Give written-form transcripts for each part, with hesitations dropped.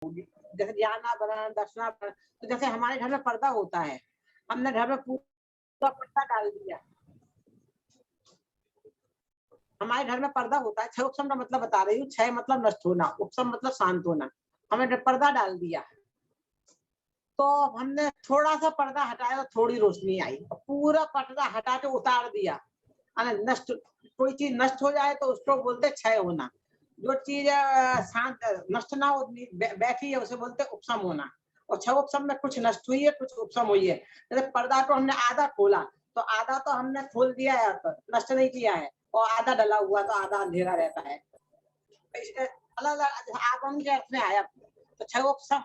जैसे ज्ञानावरण, दर्शनावरण। तो जैसे हमारे घर में पर्दा होता है, हमने घर में पूरा पर्दा डाल दिया। हमारे घर में पर्दा होता है, क्षय उपशम का मतलब बता रही हूँ। क्षय मतलब नष्ट होना, उपशम मतलब शांत होना। हमने पर्दा डाल दिया, तो हमने थोड़ा सा पर्दा हटाया तो थोड़ी रोशनी आई, पूरा पर्दा हटा के उतार दिया। नष्ट, कोई चीज नष्ट हो जाए तो उसको बोलते क्षय होना। जो चीज शांत नष्ट ना हो, बैठी है, उसे बोलते उपशम होना। और क्षय उपशम में कुछ नष्ट हुई है, कुछ उपशम हुई है। जैसे पर्दा को हमने आधा खोला, तो आधा तो हमने खोल दिया है, नष्ट नहीं किया है, और आधा डला हुआ तो आधा अंधेरा रहता है। अलग अलग आगम के अर्थ में आया। तो क्षय उपशम,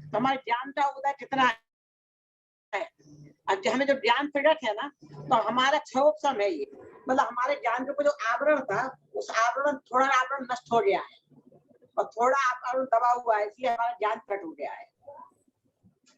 तो हमारे ज्ञान का उदय कितना है। अब जो हमें जो ज्ञान प्रकट है ना, तो हमारा क्षय उपशम है ये। मतलब हमारे ज्ञान के जो आवरण था, उस आवरण, थोड़ा आवरण नष्ट हो गया है और थोड़ा आवरण दबा हुआ है, इसलिए हमारा ज्ञान प्रकट हो गया है।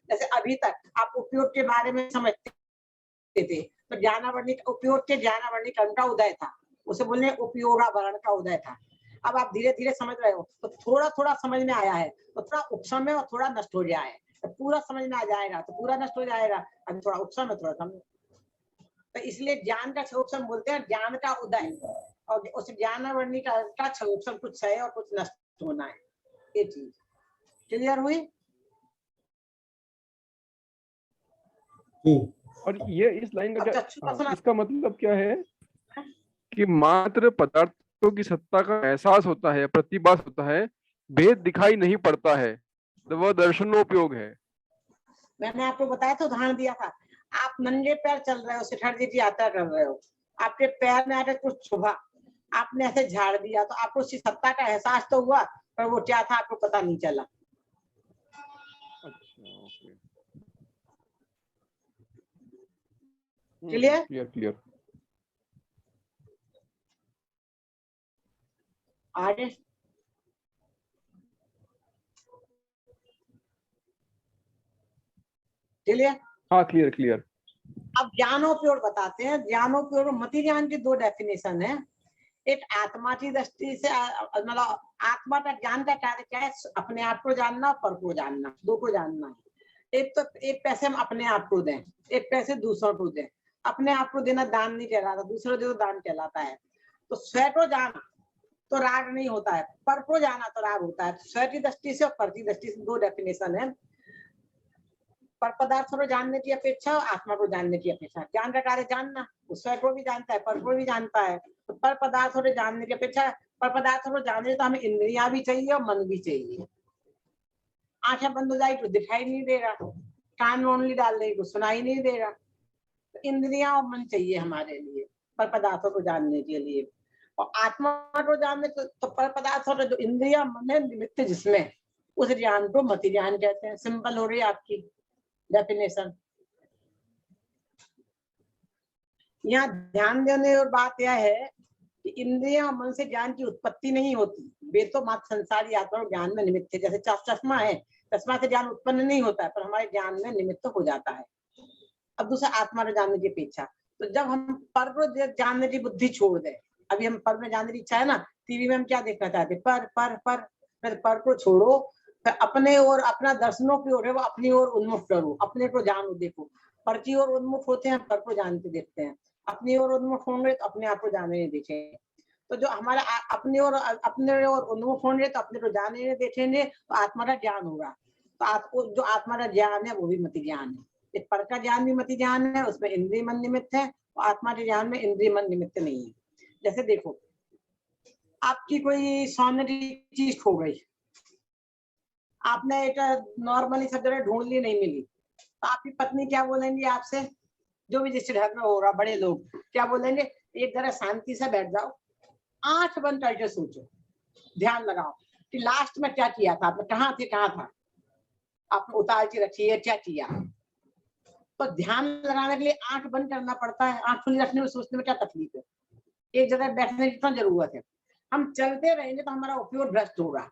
जैसे अभी तक आप उपयोग के बारे में समझते थे, तो ज्ञानावरणिक उपयोग के ज्ञानावरणिक का उदय था, उसे बोलने उपयोगावरण का उदय था। अब आप धीरे धीरे समझ रहे हो, तो थोड़ा थोड़ा समझ में आया है, तो थोड़ा उपशम है और थोड़ा नष्ट हो गया है। तो पूरा समझ में आ जाएगा तो पूरा नष्ट हो जाएगा, अब थोड़ा उपशम है, थोड़ा कम। तो इसलिए ज्ञान का क्षयोपशम बोलते हैं, ज्ञान का उदय। और उस ज्ञानावरणिक का क्षयोपशम कुछ क्षय और कुछ नष्ट होना है। ये चीज क्लियर हुई? और ये इस लाइन का क्या, अच्छा, इसका मतलब क्या है कि मात्र पदार्थों की सत्ता का एहसास होता है, प्रतिभास होता है, भेद दिखाई नहीं पड़ता है, तो वह दर्शनोपयोग है। मैंने आपको बताया था, उदाहरण दिया था। आप नंगे पैर चल रहे हो, शिखर जी की यात्रा कर रहे हो, आपके पैर में आकर कुछ छुपा, आपने ऐसे झाड़ दिया, तो आपको उसकी सत्ता का एहसास तो हुआ, पर वो क्या था आपको पता नहीं चला। अच्छा, ओके, क्लियर? Clear clear. आगे क्लियर? हाँ, क्लियर क्लियर। अब ज्ञानोपयोग बताते हैं। ज्ञानोपयोग, मति ज्ञान की दो डेफिनेशन है। एक आत्मा की दृष्टि से, मतलब आत्मा का ज्ञान का कार्य क्या है? अपने आप को जानना, पर को जानना, दो को जानना। एक तो एक पैसे हम अपने आप को दें, एक पैसे दूसरों को दें। अपने आप को देना दान नहीं कहलाता, दूसरों को दान कहलाता है। तो स्वयं को जाना तो राग नहीं होता है, पर को जाना तो राग होता है। स्वयं की दृष्टि से और पर की दृष्टि से दो डेफिनेशन है। पर पदार्थों को जानने की अपेक्षा, आत्मा को जानने की अपेक्षा। ज्ञान का कार्य जानना, स्वयं को भी जानता है, पर को भी जानता है। तो पर पदार्थों को जानने की अपेक्षा, पर पदार्थों को जानने तो हमें इंद्रियां भी चाहिए और मन भी चाहिए। आंखें बंद हो जाएगी तो दिखाई नहीं देगा, कान में उंगली डाल देगी तो सुनाई नहीं देगा। तो इंद्रियां और मन चाहिए हमारे लिए पर पदार्थों को जानने के लिए। और आत्मा को जानने तो पर पदार्थों का जो इंद्रिया मन है, निमित्त जिसमें, उस ज्ञान को मति ज्ञान कहते हैं। सिंपल हो रही है आपकी डेफिनेशन। यहाँ ध्यान देने और बात यह है कि इंद्रिय और मन से ज्ञान की उत्पत्ति नहीं होती। वे तो मात्र संसारी आत्मा और ज्ञान में निमित्त है। जैसे चश्मा है, चश्मा से ज्ञान उत्पन्न नहीं होता है, पर हमारे ज्ञान में निमित्त हो जाता है। अब दूसरा आत्मा को जानने की अपेक्षा, तो जब हम पर को जानने की बुद्धि छोड़ दें, अभी हम पर में जानने की इच्छा है ना, टीवी में हम क्या देखना चाहते, पर को छोड़ो, फिर अपने और अपना दर्शनों की ओर है वो अपनी ओर उन्मुख करो, अपने को जानो, देखो। पर की ओर उन्मुख होते हैं, पर को जानते देखते हैं। अपनी ओर उन्मुख होंगे तो अपने आप को जाने नहीं देखेंगे। तो जो हमारा अपने और उन्मुख होंगे तो अपने को जाने नहीं देखेंगे, तो आत्मा का ज्ञान होगा। तो आपको जो आत्मा का ज्ञान है वो भी मति ज्ञान है। इस पर का ज्ञान भी मति ज्ञान है, उसमें इंद्रिय मन निमित्त है, और आत्मा के ज्ञान में इंद्रिय मन निमित्त नहीं है। जैसे देखो, आपकी कोई सौंदर्य चीज खो गई, आपने एक नॉर्मली सब जगह ढूंढ ली, नहीं मिली, तो आपकी पत्नी क्या बोलेंगी आपसे? जो भी जिस घर में होगा, बड़े लोग क्या बोलेंगे? एक जगह शांति से बैठ जाओ, आंख बंद करके सोचो, ध्यान लगाओ कि लास्ट में क्या किया था आपने, कहाँ थे, कहाँ था आपने, उतार के रखी है, क्या किया। तो ध्यान लगाने के लिए आंख बंद करना पड़ता है। आंख खुली रखने में सोचने में क्या तकलीफ है? एक जगह बैठने की कितना जरूरत है। हम चलते रहेंगे तो हमारा उपयोग भ्रष्ट होगा।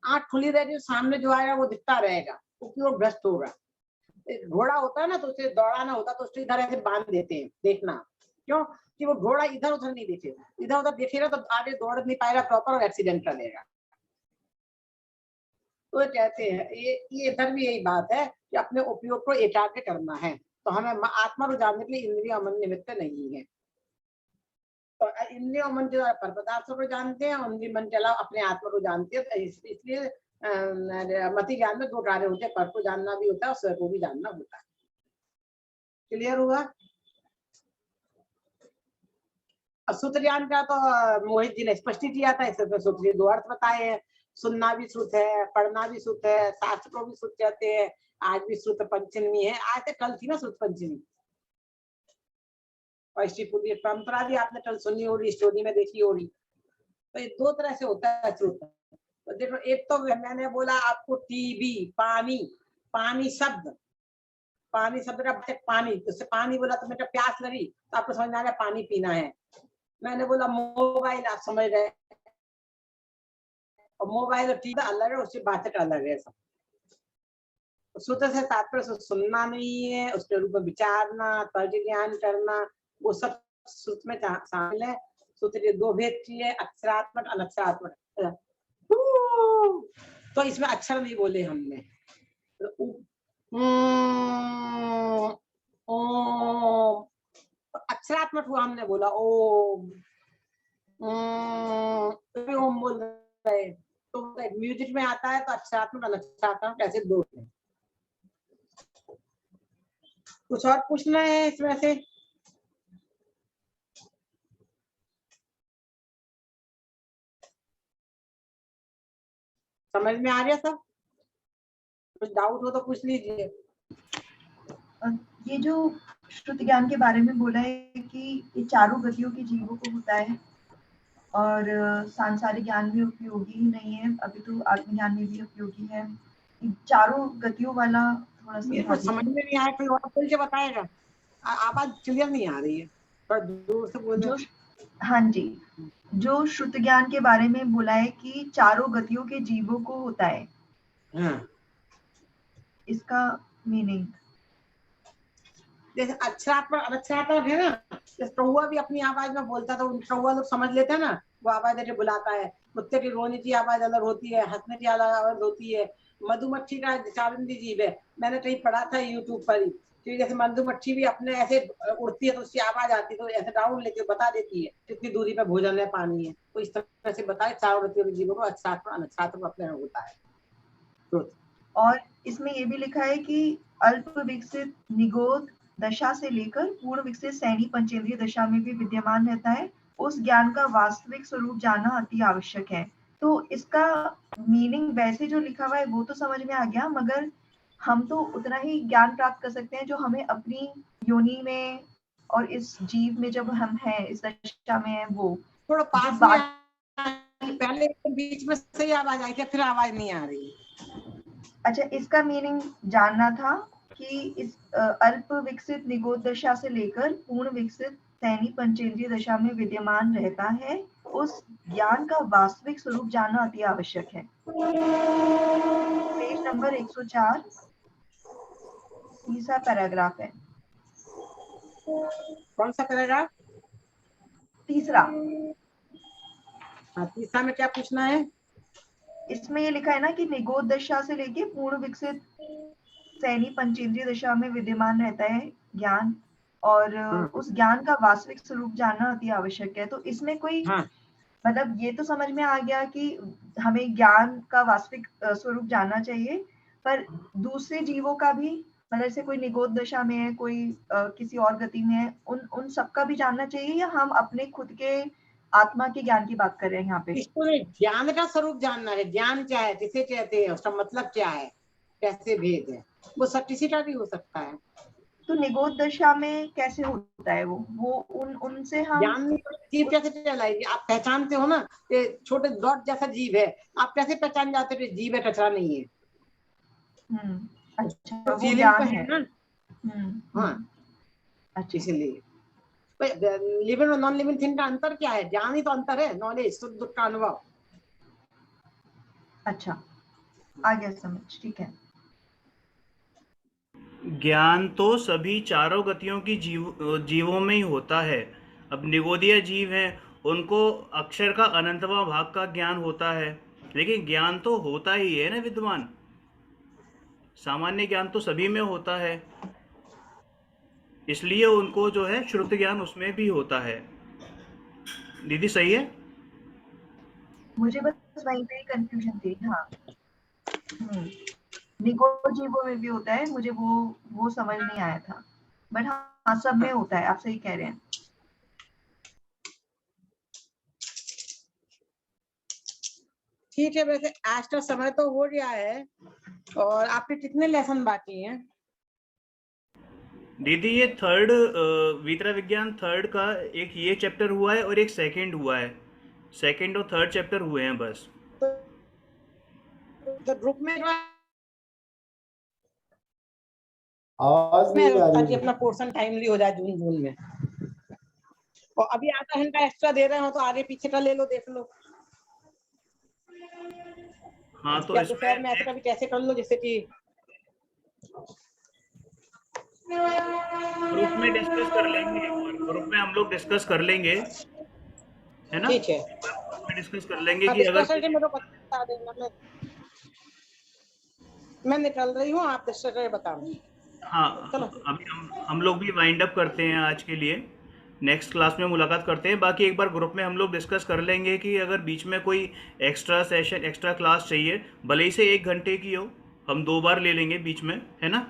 आंख खुली रहेगी, सामने जो आएगा वो दिखता रहेगा, उपयोग भ्रष्ट होगा। घोड़ा होता है ना, तो उसे दौड़ाना होता तो उसको इधर ऐसे बांध देते हैं, देखना क्यों कि वो घोड़ा इधर उधर नहीं देखेगा। इधर उधर देखेगा तो आगे दौड़ नहीं पाएगा प्रॉपर और एक्सीडेंट कर लेगा। तो कहते हैं ये इधर भी यही बात है कि अपने उपयोग को एकाग्र करना है। तो हमें आत्मा को जानने के लिए इंद्रिय मन निमित्त नहीं है। तो इंद्रिय और मन के द्वारा पर पदार्थों को जानते हैं, इंद्रिय मन के अलावा अपने आत्मा को जानते हैं। तो इसलिए मति ज्ञान में दो कार्य होते हैं, पर को जानना भी होता है और स्वयं को भी जानना होता है। क्लियर हुआ? सूत्र ज्ञान का तो मोहित जी ने स्पष्ट किया था। इससे सूत्र के दो अर्थ बताए हैं। सुनना भी श्रुत है, पढ़ना भी श्रुत है, शास्त्र को भी श्रुत कहते हैं। आज भी श्रुत पंचमी है। आज तो कल थी ना श्रुत पंचमी, और इसकी पूरी परंपरा भी आपने कल सुनी होगी, स्टोरी में देखी होगी। तो ये दो तरह से होता है श्रुत। तो देखो, एक तो मैंने बोला आपको टीबी, पानी, पानी शब्द का पानी, तो पानी बोला तो मेरे प्यास लगी तो आपको समझ में आ गया पानी पीना है। मैंने बोला मोबाइल, आप समझ गए। और मोबाइल और टीवी अलग है, उससे बात अलग है। सब सूत्र से तात्पर्य सुनना नहीं है, उसके रूप में विचारना, तर्क ज्ञान करना, वो सब सूत्र में शामिल है। सूत्र के दो भेद किए, अक्षरात्मक अनक्षरात्मक। तो इसमें अक्षर नहीं बोले हमने। ओम, अक्षरात्मक हुआ हमने बोला ओम। ओम बोल रहे तो म्यूजिक में आता है। तो अक्षरात्मक अनक्षरात्मक ऐसे दो हैं। कुछ और पूछना है इसमें से? समझ में आ गया सब? कुछ डाउट हो तो पूछ लीजिए। ये जो श्रुत ज्ञान के बारे में बोला है कि ये चारों गतियों के जीवों को होता है और सांसारिक ज्ञान भी उपयोगी ही नहीं है, अभी तो आत्मज्ञान में भी उपयोगी है। चारों गतियों वाला थोड़ा सा समझ में नहीं आया, कोई और बोल के बताएगा। आवाज क्लियर नहीं आ रही है, पर दूर से बोलो। हाँ जी, जो श्रुत ज्ञान के बारे में बोला है कि चारों गतियों के जीवों को होता है। हाँ। इसका मीनिंग जैसे अक्षरात्मक अनक्षरात्मक है ना, जैसे कौवा भी अपनी आवाज में बोलता था, कौवा लोग समझ लेते हैं ना, वो आवाज ऐसे बुलाता है। कुत्ते की रोने की आवाज अलग होती है, हंसने की अलग आवाज होती है। मधुमक्खी का चारिंदी जीव है, मैंने कहीं पढ़ा था यूट्यूब पर ही, कि जैसे मधुमक्खी भी अपने ऐसे उड़ती है तो उसकी आवाज आती है, तो ऐसे राउंड लेके बता देती है कितनी दूरी पे भोजन है, पानी है। तो इस तरह से बताए चारों गतियों के जीवों को अक्षरात्मक अनक्षरात्मक अपने यहाँ होता है। तो और इसमें ये भी लिखा है कि अल्प विकसित निगोद दशा से लेकर पूर्ण विकसित सैनी पंचेंद्रिय दशा में भी विद्यमान रहता है। उस ज्ञान का वास्तविक स्वरूप जानना अति आवश्यक है। तो इसका मीनिंग वैसे जो लिखा हुआ है वो तो समझ में आ गया, मगर हम तो उतना ही ज्ञान प्राप्त कर सकते हैं जो हमें अपनी योनि में और इस जीव में जब हम हैं, इस दशा में है, वो थोड़ा पास में पहले बीच में सही आवाज आई थी, फिर आवाज नहीं आ रही। अच्छा, इसका मीनिंग जानना था कि इस अल्प विकसित निगोद दशा से लेकर पूर्ण विकसित सैनी पंचेंद्रिय दशा में विद्यमान रहता है, उस ज्ञान का वास्तविक स्वरूप जानना अति आवश्यक है। पेज नंबर 104, तीसरा पैराग्राफ है। कौन सा पैराग्राफ? तीसरा। हाँ, तीसरा में क्या पूछना है? इसमें ये लिखा है ना कि निगोद दशा से लेके पूर्ण विकसित सैनी पंचेंद्रिय दशा में विद्यमान रहता है ज्ञान, और उस ज्ञान का वास्तविक स्वरूप जानना अति आवश्यक है। तो इसमें कोई मतलब ये तो समझ में आ गया कि हमें ज्ञान का वास्तविक स्वरूप जानना चाहिए, पर दूसरे जीवों का भी, मतलब जैसे कोई निगोद दशा में है, कोई किसी और गति में है, उन सबका भी जानना चाहिए, या हम अपने खुद के आत्मा के ज्ञान की बात कर रहे हैं यहाँ पे? इसको ज्ञान का स्वरूप जानना है। ज्ञान क्या है, किसे कहते हैं, उसका मतलब क्या है, कैसे भेद है, वो सब किसी का भी हो सकता है। तो निगोद दशा में कैसे होता है वो उनसे हम ज्ञान जीव कैसे चलाएगी? आप पहचानते हो ना, ये छोटे डॉट जैसा जीव है, आप कैसे पहचान जाते हो जीव है, कचरा नहीं है? अच्छा, वो फीलिंग ज्ञान तो है ना। हाँ, अच्छा, इसलिए लिविंग और नॉन लिविंग थिंग का अंतर क्या है? ज्ञान ही तो अंतर है, नॉलेज, सुख दुख का अनुभव। अच्छा, आ गया समझ, ठीक है। ज्ञान तो सभी चारों गतियों की जीवों में ही होता है। अब निगोदीय जीव हैं, उनको अक्षर का अनंतवा भाग का ज्ञान होता है, लेकिन ज्ञान तो होता ही है ना विद्वान, सामान्य ज्ञान तो सभी में होता है, इसलिए उनको जो है श्रुत ज्ञान उसमें भी होता है। दीदी सही है? मुझे बस वहीं पे कंफ्यूजन थी। हाँ, निगोद जीवों में भी होता है, मुझे वो समझ नहीं आया था, बट हाँ सब में होता है, आप सही कह रहे हैं। ठीक है, वैसे आज का समय तो हो गया है, और आपके कितने लेसन बाकी हैं? दीदी ये थर्ड वीतरा विज्ञान थर्ड का एक ये चैप्टर हुआ है और एक सेकंड हुआ है, सेकंड और थर्ड चैप्टर हुए हैं बस। तो ग्रुप में आवाज नहीं आ ताकि रही। अपना पोर्शन टाइमली हो जाए जून में। और अभी आधा घंटा एक्स्ट्रा दे रहे हो तो आगे पीछे का ले लो, देख लो। हाँ तो या तो शहर में ऐसे इसमें कभी कैसे कर लो जैसे कि ग्रुप में डिस्कस कर लेंगे, एक बार ग्रुप में हम लोग डिस्कस कर लेंगे, है ना? ठीक है। एक बार ग्रुप में डिस्कस कर लेंगे आप कि अगर डिस्कस करके कोई मेरे को बता देना, मैं निकल रही हूँ, आप डिस्कस करके बताना। हाँ, चलो। अभी हम लोग भी वाइंड अप करते हैं आज के लिए, नेक्स्ट क्लास में मुलाकात करते हैं। बाकी एक बार ग्रुप में हम लोग डिस्कस कर लेंगे कि अगर बीच में कोई एक्स्ट्रा सेशन एक्स्ट्रा क्लास चाहिए, भले ही से 1 घंटे की हो, हम 2 बार ले लेंगे बीच में, है ना?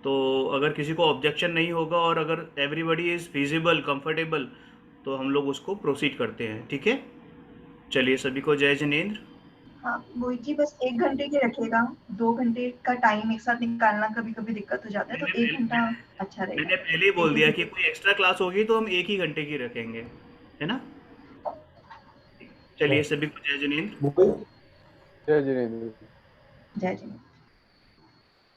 तो अगर किसी को ऑब्जेक्शन नहीं होगा और अगर एवरीबॉडी इज़ फिजिबल कंफर्टेबल तो हम लोग उसको प्रोसीड करते हैं, ठीक है? चलिए सभी को जय जिनेंद्र। हाँ मोहित जी, बस 1 घंटे की रखिएगा, 2 घंटे का टाइम एक साथ निकालना कभी कभी दिक्कत हो जाता है, तो मैंने 1 घंटा अच्छा मैंने रहेगा। पहले ही बोल एक दिया घंटे कि कोई एक्स्ट्रा क्लास होगी तो हम 1 ही घंटे की रखेंगे, है ना? चलिए सभी को जय जिनेंद्र। मोहित जय जिनेंद्र। जय जी।